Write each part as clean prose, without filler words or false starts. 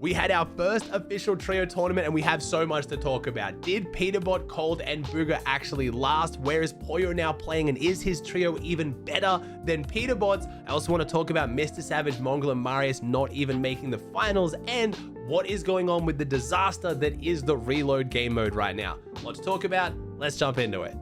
we had our first official trio tournament and we have so much to talk about. Did Peterbot, Cold, and Booger actually last? Where is Poyo now playing, and is his trio even better than Peterbot's? I also want to talk about Mr. Savage, Mongraal, and Marius not even making the finals, and what is going on with the disaster that is the reload game mode right now. Let's talk about. Let's jump into it.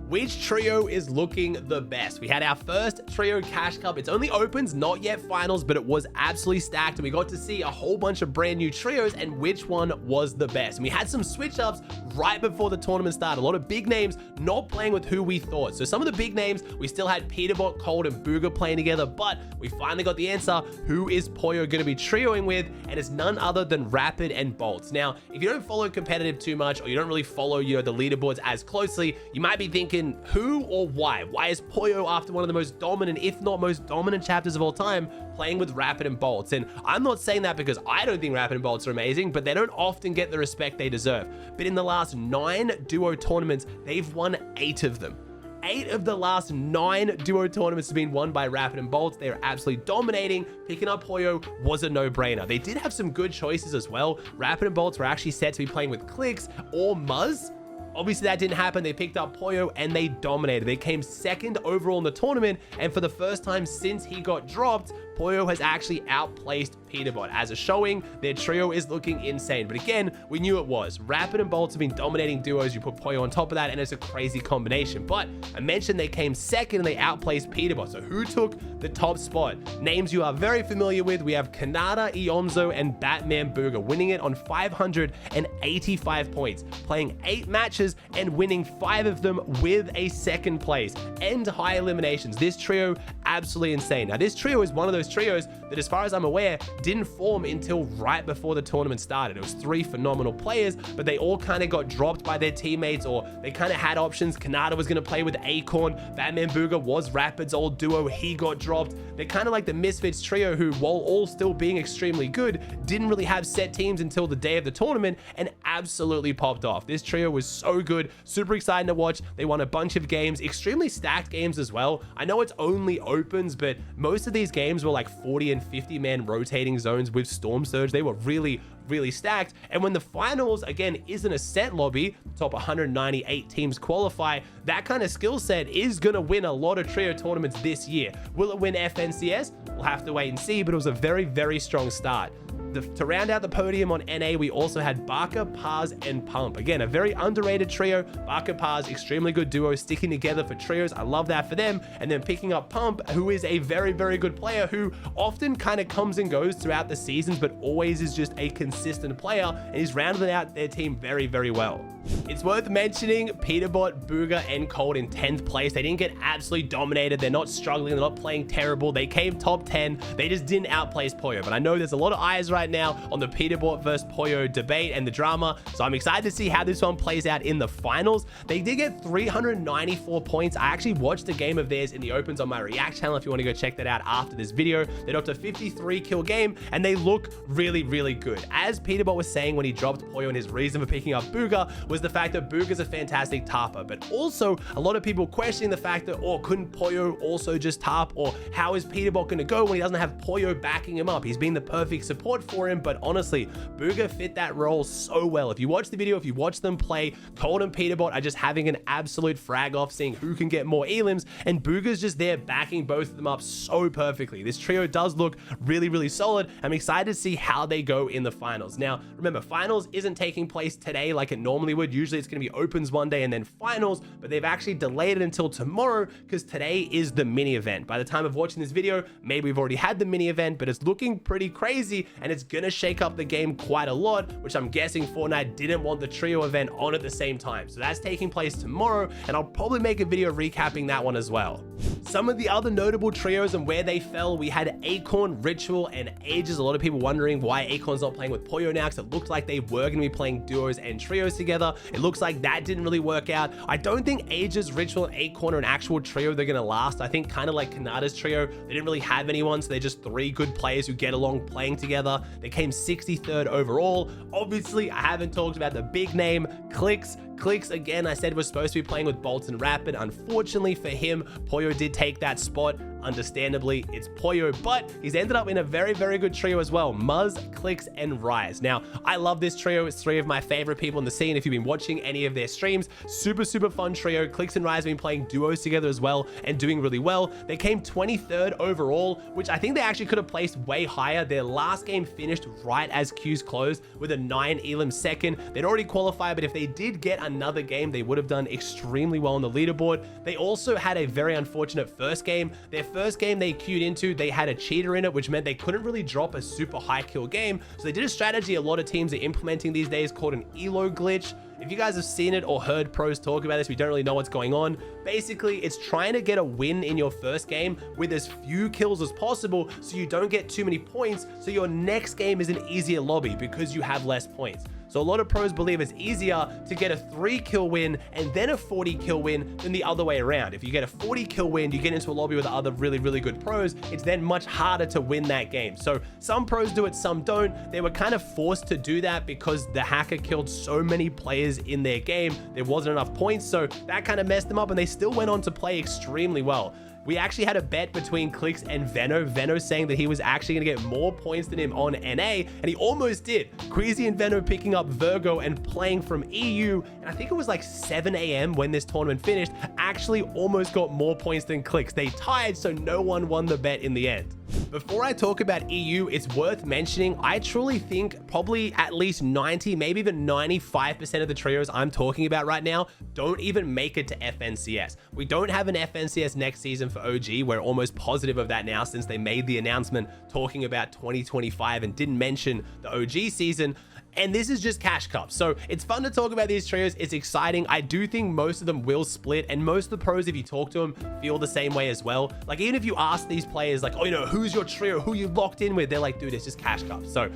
Which trio is looking the best? We had our first trio cash cup. It's only opens, not yet finals, but it was absolutely stacked, and we got to see a whole bunch of brand new trios and which one was the best. And we had some switch ups right before the tournament started. A lot of big names not playing with who we thought. So some of the big names, we still had Peterbot, Cold, and Booger playing together, but we finally got the answer. Who is Poyo going to be trioing with? And it's none other than Rapid and Bolts. Now, if you don't follow competitive too much, or you don't really follow, the leaderboards as closely, you might be thinking, who or why? Why is Poyo, after one of the most dominant, if not most dominant chapters of all time, playing with Rapid and Bolts? And I'm not saying that because I don't think Rapid and Bolts are amazing, but they don't often get the respect they deserve. But in the last 9 duo tournaments, they've won 8 of them. 8 of the last 9 duo tournaments have been won by Rapid and Bolts. They are absolutely dominating. Picking up Poyo was a no-brainer. They did have some good choices as well. Rapid and Bolts were actually set to be playing with Clix or Muzz. Obviously, that didn't happen. They picked up Poyo and they dominated. They came 2nd overall in the tournament, and for the first time since he got dropped, Poyo has actually outplaced Peterbot. As a showing, their trio is looking insane. But again, we knew it was. Rapid and Bolts have been dominating duos. You put Poyo on top of that, and it's a crazy combination. But I mentioned they came 2nd and they outplaced Peterbot. So who took the top spot? Names you are very familiar with. We have Kanata, Ionzo, and Batman Booger, winning it on 585 points, playing 8 matches and winning 5 of them with a 2nd place and high eliminations. This trio, absolutely insane. Now, this trio is one of those trios that, as far as I'm aware, didn't form until right before the tournament started. It was 3 phenomenal players, but they all kind of got dropped by their teammates, or they kind of had options. Kanata was going to play with Acorn. Batman Booger was Rapid's old duo. He got dropped. They're kind of like the Misfits trio who, while all still being extremely good, didn't really have set teams until the day of the tournament and absolutely popped off. This trio was so good, super exciting to watch. They won a bunch of games, extremely stacked games as well. I know it's only opens, but most of these games were like 40 and 50 man rotating zones with Storm Surge. They were really stacked. And when the finals, again, isn't a set lobby, top 198 teams qualify, that kind of skill set is going to win a lot of trio tournaments this year. Will it win FNCS? We'll have to wait and see, but it was a very strong start. To round out the podium on NA, we also had Barker, Paz, and Pump. Again, a very underrated trio. Barker, Paz, extremely good duo, sticking together for trios. I love that for them. And then picking up Pump, who is a very good player, who often kind of comes and goes throughout the seasons, but always is just a consistent player, and he's rounded out their team very well. It's worth mentioning Peterbot, Booger, and Cold in 10th place. They didn't get absolutely dominated. They're not struggling. They're not playing terrible. They came top 10. They just didn't outplace Poyo. But I know there's a lot of eyes right now on the Peterbot versus Poyo debate and the drama, so I'm excited to see how this one plays out in the finals. They did get 394 points. I actually watched a game of theirs in the opens on my React channel if you want to go check that out after this video. They dropped a 53 kill game, and they look really good. As Peterbot was saying when he dropped Poyo, and his reason for picking up Booger was the fact that Booger's a fantastic tarper, but also a lot of people questioning the fact that, couldn't Poyo also just tarp, or how is Peterbot going to go when he doesn't have Poyo backing him up? He's been the perfect support for him, but honestly, Booger fit that role so well. If you watch the video, if you watch them play, Cold and Peterbot are just having an absolute frag off, seeing who can get more elims, and Booger's just there backing both of them up so perfectly. This trio does look really solid. I'm excited to see how they go in the finals. Now, remember, finals isn't taking place today like it normally would. Usually it's going to be opens one day and then finals, but they've actually delayed it until tomorrow because today is the mini event. By the time of watching this video, maybe we've already had the mini event, but it's looking pretty crazy, and it's going to shake up the game quite a lot, which I'm guessing Fortnite didn't want the trio event on at the same time. So that's taking place tomorrow, and I'll probably make a video recapping that one as well. Some of the other notable trios and where they fell, we had Acorn, Ritual, and Ages. A lot of people wondering why Acorn's not playing with Poyo now, because it looked like they were going to be playing duos and trios together. It looks like that didn't really work out. I don't think Ages, Ritual, and Acorn are an actual trio they're going to last. I think kind of like Kanata's trio, they didn't really have anyone, so they're just 3 good players who get along playing together. They came 63rd overall. Obviously, I haven't talked about the big name, Clix. Clix, again, I said was supposed to be playing with Bolts and Rapid. Unfortunately for him, Poyo did take that spot. Understandably, it's Poyo, but he's ended up in a very, very good trio as well. Muzz, Clix, and Rise. Now, I love this trio. It's three of my favorite people in the scene. If you've been watching any of their streams, super, super fun trio. Clix and Rise have been playing duos together as well and doing really well. They came 23rd overall, which I think they actually could have placed way higher. Their last game finished right as queues closed with a 9 elim second. They'd already qualified, but if they did get another game, they would have done extremely well on the leaderboard. They also had a very unfortunate first game. Their first game they queued into, they had a cheater in it, which meant they couldn't really drop a super high kill game. So they did a strategy a lot of teams are implementing these days called an elo glitch. If you guys have seen it or heard pros talk about this, we don't really know what's going on. Basically, it's trying to get a win in your first game with as few kills as possible so you don't get too many points, so your next game is an easier lobby because you have less points. So a lot of pros believe it's easier to get a 3-kill win and then a 40-kill win than the other way around. If you get a 40-kill win, you get into a lobby with other really, really good pros, it's then much harder to win that game. So some pros do it, some don't. They were kind of forced to do that because the hacker killed so many players in their game. There wasn't enough points, so that kind of messed them up, and they still went on to play extremely well. We actually had a bet between Clix and Veno. Veno saying that he was actually going to get more points than him on NA, and he almost did. Queasy and Veno picking up Virgo and playing from EU, and I think it was like 7 AM when this tournament finished, actually almost got more points than Clix. They tied, so no one won the bet in the end. Before I talk about EU, it's worth mentioning, I truly think probably at least 90, maybe even 95% of the trios I'm talking about right now don't even make it to FNCS. We don't have an FNCS next season for OG. We're almost positive of that now since they made the announcement talking about 2025 and didn't mention the OG season. And this is just cash cups. So it's fun to talk about these trios. It's exciting. I do think most of them will split, and most of the pros, if you talk to them, feel the same way as well. Like, even if you ask these players, like, oh, you know, who's your trio? Who you locked in with? They're like, dude, it's just cash cups. So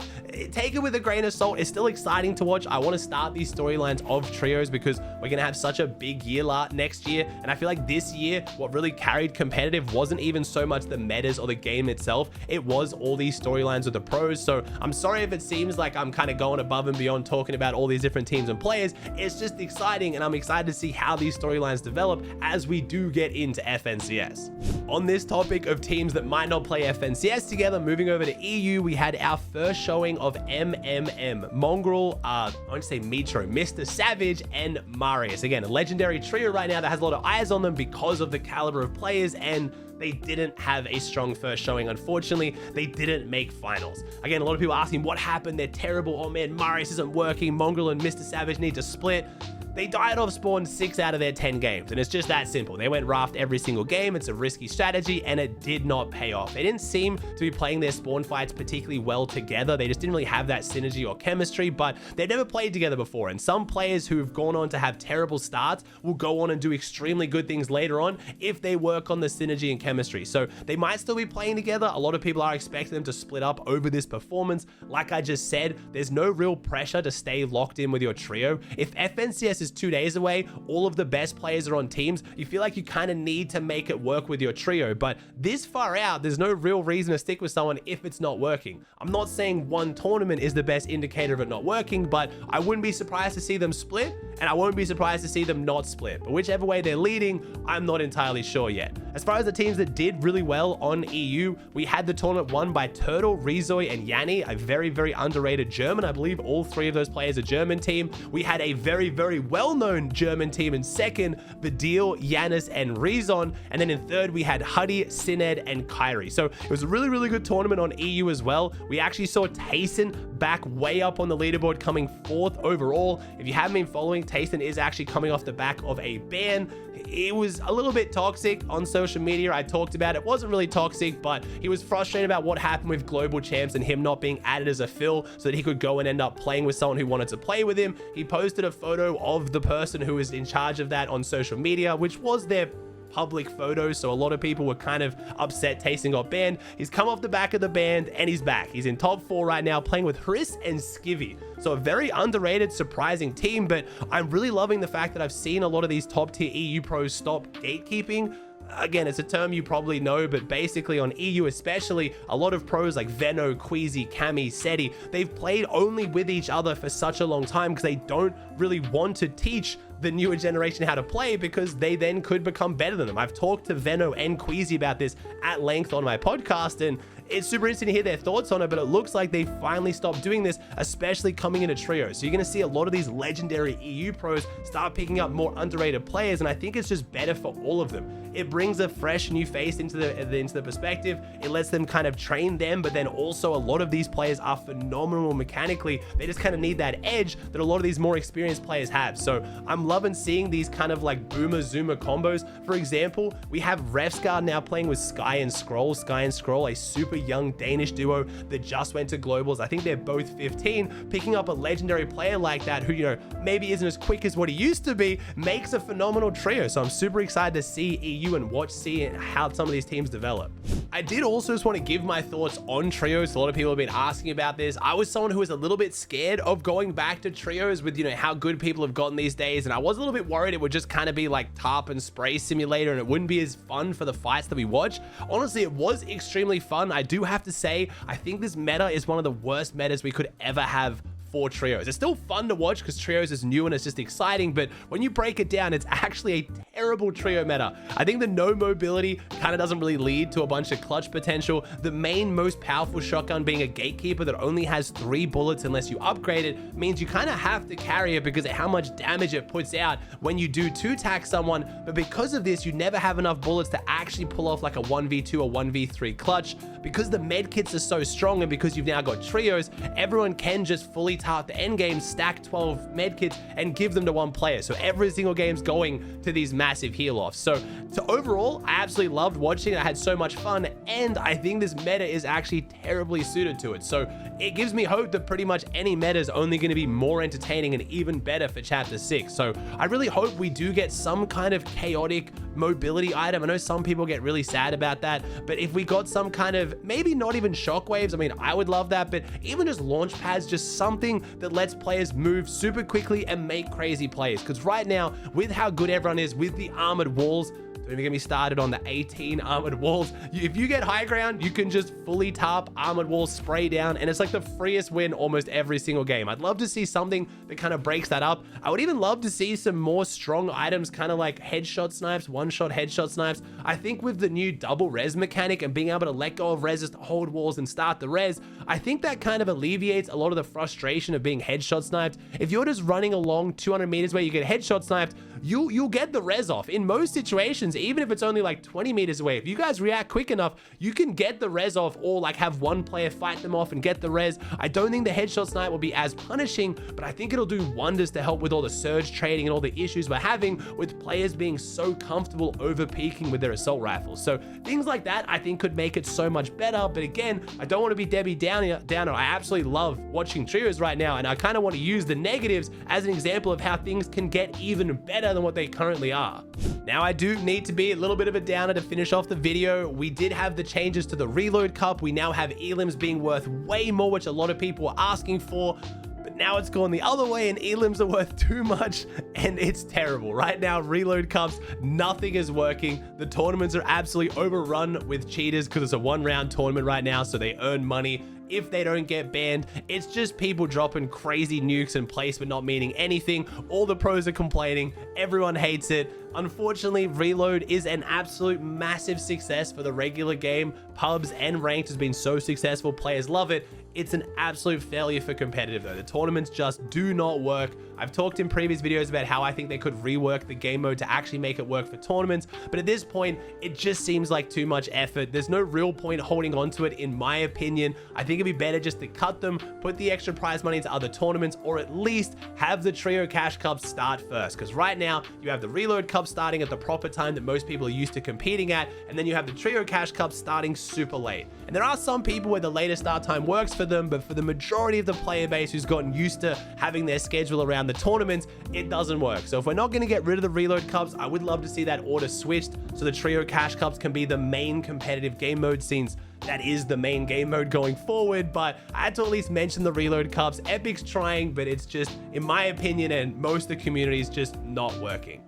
take it with a grain of salt. It's still exciting to watch. I want to start these storylines of trios because we're going to have such a big year next year. And I feel like this year, what really carried competitive wasn't even so much the metas or the game itself. It was all these storylines with the pros. So I'm sorry if it seems like I'm kind of going above and beyond talking about all these different teams and players. It's just exciting, and I'm excited to see how these storylines develop as we do get into FNCS. On this topic of teams that might not play FNCS together, moving over to EU, we had our first showing of Mongraal, I want to say Mitro, Mr. Savage, and Marius. Again, a legendary trio right now that has a lot of eyes on them because of the caliber of players, and they didn't have a strong first showing. Unfortunately, they didn't make finals. Again, a lot of people asking what happened. They're terrible. Oh man, Marius isn't working. Mongraal and Mr. Savage need to split. They died off spawn 6 out of their 10 games, and it's just that simple. They went raft every single game. It's a risky strategy, and it did not pay off. They didn't seem to be playing their spawn fights particularly well together. They just didn't really have that synergy or chemistry, but they've never played together before, and some players who've gone on to have terrible starts will go on and do extremely good things later on if they work on the synergy and chemistry. So they might still be playing together. A lot of people are expecting them to split up over this performance. Like I just said, there's no real pressure to stay locked in with your trio. If FNCS is 2 days away, all of the best players are on teams, you feel like you kind of need to make it work with your trio. But this far out, there's no real reason to stick with someone if it's not working. I'm not saying one tournament is the best indicator of it not working, but I wouldn't be surprised to see them split, and I won't be surprised to see them not split. But whichever way they're leading, I'm not entirely sure yet. As far as the teams that did really well on EU, we had the tournament won by Turtle, Rezoy, and Yanni, a very, very underrated German. I believe all 3 of those players are German team. We had a very, very well-known German team in second, Badil, Yanis, and Rezon. And then in third, we had Huddy, Sined, and Kyrie. So it was a really, really good tournament on EU as well. We actually saw Tayson back way up on the leaderboard, coming 4th overall. If you haven't been following, Tayson is actually coming off the back of a ban. It was a little bit toxic on social media. I talked about it. It wasn't really toxic, but he was frustrated about what happened with global champs and him not being added as a fill so that he could go and end up playing with someone who wanted to play with him. He posted a photo of the person who was in charge of that on social media, which was their public photos, so a lot of people were kind of upset Tayson got banned. He's come off the back of the ban and he's back. He's in top 4 right now, playing with Chris and Skivvy. So a very underrated, surprising team, but I'm really loving the fact that I've seen a lot of these top tier EU pros stop gatekeeping. Again, it's a term you probably know, but basically on EU especially, a lot of pros like Veno, Queasy, Cami, Seti, they've played only with each other for such a long time because they don't really want to teach the newer generation how to play, because they then could become better than them. I've talked to Venno and Queasy about this at length on my podcast, and it's super interesting to hear their thoughts on it, but it looks like they finally stopped doing this, especially coming into trios. So you're going to see a lot of these legendary EU pros start picking up more underrated players, and I think it's just better for all of them. It brings a fresh new face into the perspective. It lets them kind of train them, but then also a lot of these players are phenomenal mechanically. They just kind of need that edge that a lot of these more experienced players have. So I'm loving seeing these kind of like boomer zoomer combos. For example, we have Refscar now playing with Sky and Scroll, a super young Danish duo that just went to globals. I think they're both 15. Picking up a legendary player like that, who, you know, maybe isn't as quick as what he used to be, makes a phenomenal trio. So I'm super excited to see EU and see how some of these teams develop. I did also just want to give my thoughts on trios. A lot of people have been asking about this. I was someone who was a little bit scared of going back to trios with, you know, how good people have gotten these days, and I was a little bit worried it would just kind of be like tarp and spray simulator and it wouldn't be as fun for the fights that we watch. Honestly, it was extremely fun. I do have to say, I think this meta is one of the worst metas we could ever have for trios. It's still fun to watch because trios is new and it's just exciting, but when you break it down, it's actually a terrible trio meta. I think the no mobility kind of doesn't really lead to a bunch of clutch potential. The main most powerful shotgun being a gatekeeper that only has 3 bullets unless you upgrade it means you kind of have to carry it because of how much damage it puts out when you do 2-tack someone. But because of this, you never have enough bullets to actually pull off like a 1v2 or 1v3 clutch. Because the med kits are so strong and because you've now got trios, everyone can just fully tarp the end game, stack 12 med kits and give them to one player. So every single game's going to these massive heal offs. So overall, I absolutely loved watching it. I had so much fun, and I think this meta is actually terribly suited to it. So it gives me hope that pretty much any meta is only going to be more entertaining and even better for Chapter 6. So I really hope we do get some kind of chaotic mobility item. I know some people get really sad about that, but if we got some kind of, maybe not even shockwaves, I mean, I would love that, but even just launch pads, just something that lets players move super quickly and make crazy plays. Because right now, with how good everyone is with the armored walls, don't even get me started on the 18 armored walls. If you get high ground, you can just fully tarp armored walls, spray down, and it's like the freest win almost every single game. I'd love to see something that kind of breaks that up. I would even love to see some more strong items, kind of like headshot snipes, one-shot headshot snipes. I think with the new double res mechanic and being able to let go of res to hold walls and start the res, I think that kind of alleviates a lot of the frustration of being headshot sniped. If you're just running along 200 meters where you get headshot sniped, you'll get the res off. In most situations, even if it's only like 20 meters away, if you guys react quick enough, you can get the res off, or like have one player fight them off and get the res. I don't think the headshot snipe will be as punishing, but I think it'll do wonders to help with all the surge trading and all the issues we're having with players being so comfortable over peaking with their assault rifles. So things like that I think could make it so much better. But again, I don't want to be Debbie Downer. I absolutely love watching trios right now, and I kind of want to use the negatives as an example of how things can get even better than what they currently are. Now, I do need to be a little bit of a downer to finish off the video. We did have the changes to the reload cup. We now have elims being worth way more, which a lot of people were asking for. But now it's gone the other way and elims are worth too much, and it's terrible. Right now, reload cups, nothing is working. The tournaments are absolutely overrun with cheaters because it's a 1-round tournament right now, so they earn money if they don't get banned. It's just people dropping crazy nukes and placement not meaning anything. All the pros are complaining. Everyone hates it. Unfortunately, reload is an absolute massive success for the regular game. Pubs and ranked has been so successful. Players love it. It's an absolute failure for competitive though. The tournaments just do not work. I've talked in previous videos about how I think they could rework the game mode to actually make it work for tournaments, but at this point, it just seems like too much effort. There's no real point holding on to it, in my opinion. I think it'd be better just to cut them, put the extra prize money into other tournaments, or at least have the trio cash cups start first. Because right now, you have the reload cup starting at the proper time that most people are used to competing at, and then you have the trio cash cup starting super late. And there are some people where the later start time works for them, but for the majority of the player base who's gotten used to having their schedule around the tournaments, it doesn't work. So if we're not going to get rid of the reload cups, I would love to see that order switched so the trio cash cups can be the main competitive game mode, since that is the main game mode going forward. But I had to at least mention the reload cups. Epic's trying, but it's just, in my opinion and most of the community, is just not working.